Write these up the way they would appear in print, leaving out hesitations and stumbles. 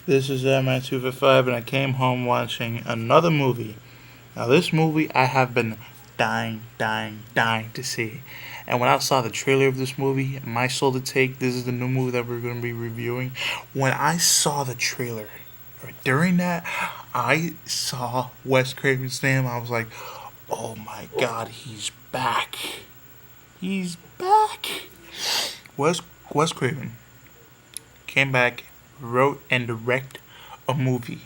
This is Man 255, and I came home watching another movie. Now, this movie I have been dying to see. And when I saw the trailer of this movie, My Soul to Take, this is the new movie that we're going to be reviewing. When I saw the trailer, during that, I saw Wes Craven's name. I was like, oh my god, he's back. He's back. Wes, Wes Craven came back, wrote and directed a movie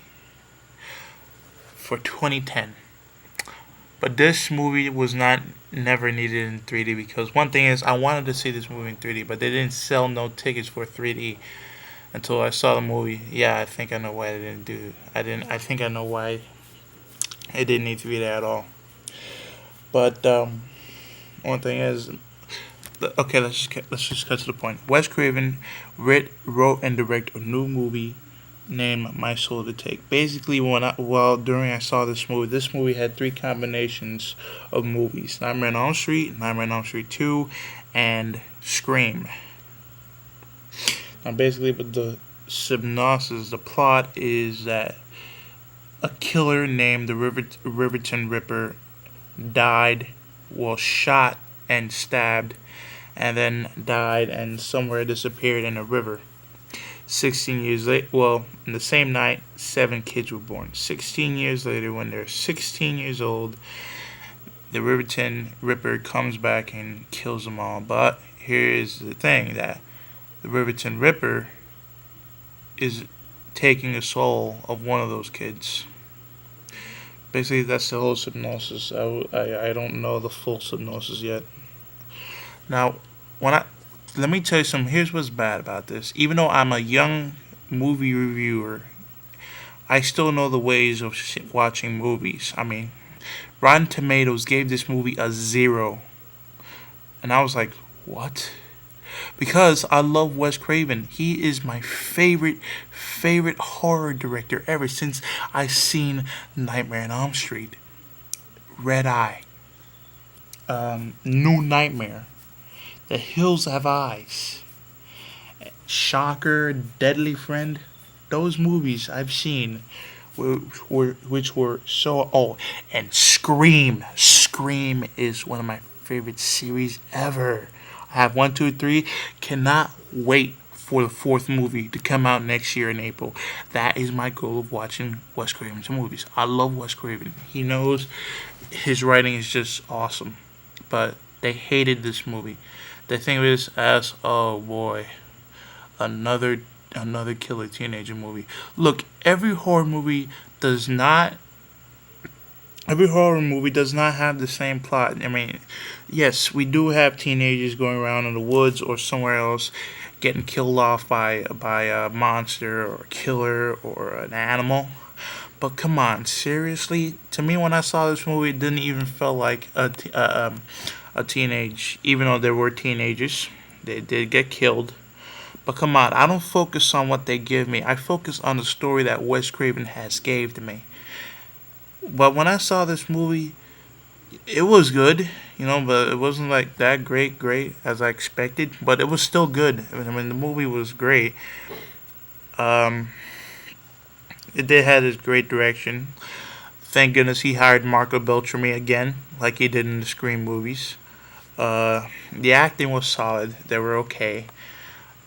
for 2010. But this movie was not never needed in 3D because one thing is I wanted to see this movie in 3D, but they didn't sell no tickets for 3D until I saw the movie. Yeah, I think I know why they didn't do. I didn't. I think I know why it didn't need 3D at all. But one thing is, okay, let's just cut to the point. Wes Craven wrote and directed a new movie named My Soul to Take. Basically, during I saw this movie had three combinations of movies: Nightmare on Elm Street, Nightmare on Elm Street 2, and Scream. Now, basically, with the synopsis, the plot is that a killer named the Riverton Ripper died, was shot and stabbed, and then died and somewhere disappeared in a river. 16 years later, well, in the same night, seven kids were born. 16 years later, when they're 16 years old, the Riverton Ripper comes back and kills them all. But here is the thing that the Riverton Ripper is taking the soul of one of those kids. Basically, that's the whole synopsis. I don't know the full synopsis yet. Now, when I let me tell you something. Here's what's bad about this. Even though I'm a young movie reviewer, I still know the ways of watching movies. I mean, Rotten Tomatoes gave this movie a 0, and I was like, what? Because I love Wes Craven. He is my favorite horror director ever since I seen Nightmare on Elm Street, Red Eye, New Nightmare, The Hills Have Eyes, Shocker, Deadly Friend. Those movies I've seen which were so. Oh, and Scream. Scream is one of my favorite series ever. I have one, two, three. Cannot wait for the fourth movie to come out next year in April. That is my goal of watching Wes Craven's movies. I love Wes Craven. He knows his writing is just awesome. But they hated this movie. They think of this as, oh boy, another killer teenager movie. Look, does not every horror movie does not have the same plot. I mean, yes, we do have teenagers going around in the woods or somewhere else getting killed off by a monster or a killer or an animal. But come on, seriously? To me, when I saw this movie, it didn't even feel like a teenage. Even though there were teenagers, they did get killed. But come on, I don't focus on what they give me. I focus on the story that Wes Craven has gave to me. But when I saw this movie, it was good, but it wasn't like that great as I expected. But it was still good. I mean, the movie was great. Um, it did have this great direction. Thank goodness he hired Marco Beltrami again, like he did in the Scream movies. The acting was solid. They were okay.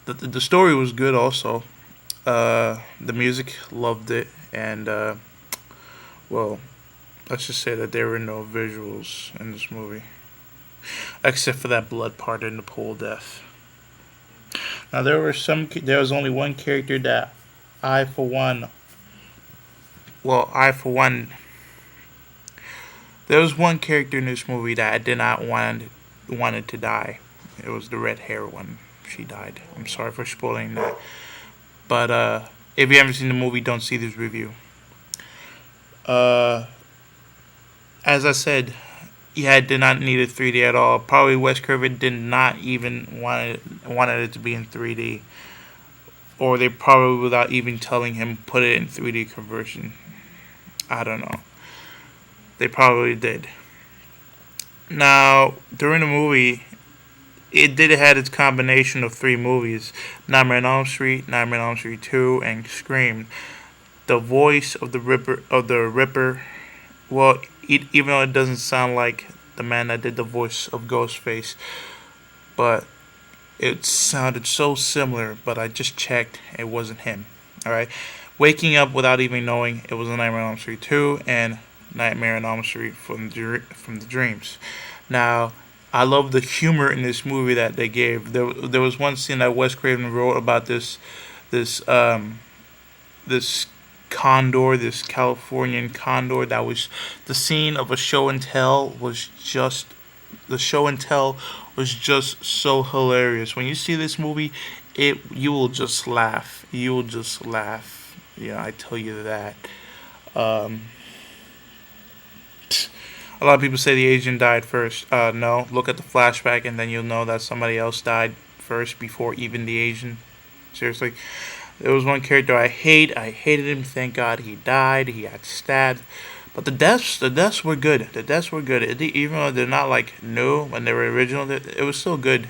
The story was good also. The music, loved it, and well, let's just say that there were no visuals in this movie, except for that blood part in the pool death. Now there was only one character that I for one, I for one, there was one character in this movie that I did not wanted to die. It was the red hair one. She died. I'm sorry for spoiling that. But if you haven't seen the movie, don't see this review. Uh, as I said, yeah, it did not need a 3D at all. Probably Wes Craven did not even wanted it to be in 3D, or they probably without even telling him put it in 3D conversion. I don't know. They probably did. Now during the movie, it did had its combination of three movies: Nightmare on Elm Street, Nightmare on Elm Street 2, and Scream. The voice of the Ripper, well, even though it doesn't sound like the man that did the voice of Ghostface, but it sounded so similar. But I just checked, it wasn't him. All right, waking up without even knowing it was a Nightmare on Elm Street 2 and Nightmare on Elm Street from the dreams. Now, I love the humor in this movie that they gave. There was one scene that Wes Craven wrote about this this condor, this Californian condor that was the scene of a show and tell was just the show and tell was just so hilarious. When you see this movie, it you will just laugh. You will just laugh. Yeah, I tell you that. Um, a lot of people say the Asian died first. No, look at the flashback and then you'll know that somebody else died first before even the Asian. Seriously. There was one character I hate. I hated him. Thank God he died. He got stabbed. But the deaths were good. The deaths were good. Even though they're not like new when they were original, it was still good.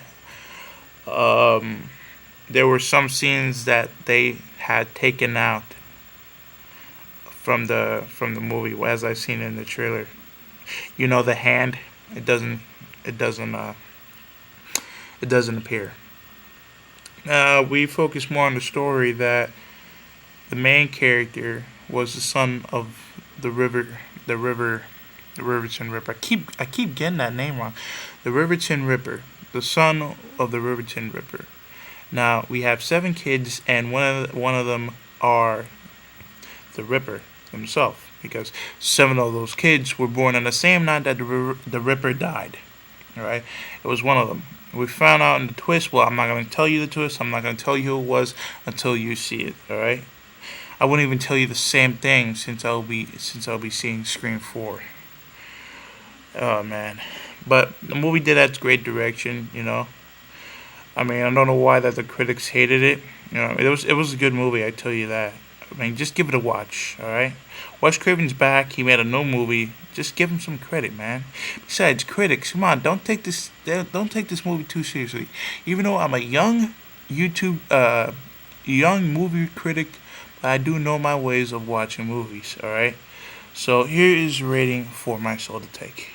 Um, there were some scenes that they had taken out from the movie, as I seen in the trailer. You know, the hand. It doesn't. It doesn't. It doesn't appear. We focus more on the story that the main character was the son of the river, the river, the Riverton Ripper. I keep getting that name wrong. The Riverton Ripper, the son of the Riverton Ripper. Now we have seven kids, and one of them are the Ripper himself, because seven of those kids were born on the same night that the Ripper died. All right, it was one of them. We found out in the twist. Well, I'm not going to tell you the twist. I'm not going to tell you who it was until you see it. All right. I wouldn't even tell you the same thing since I'll be seeing Scream 4. Oh man, but the movie did have great direction. I mean, I don't know why that the critics hated it. It was a good movie. I tell you that. I mean, just give it a watch. All right. Wes Craven's back. He made a new movie. Just give him some credit, man. Besides, critics, come on, don't take this movie too seriously. Even though I'm a YouTube, young movie critic, but I do know my ways of watching movies. All right. So here is the rating for My Soul to Take.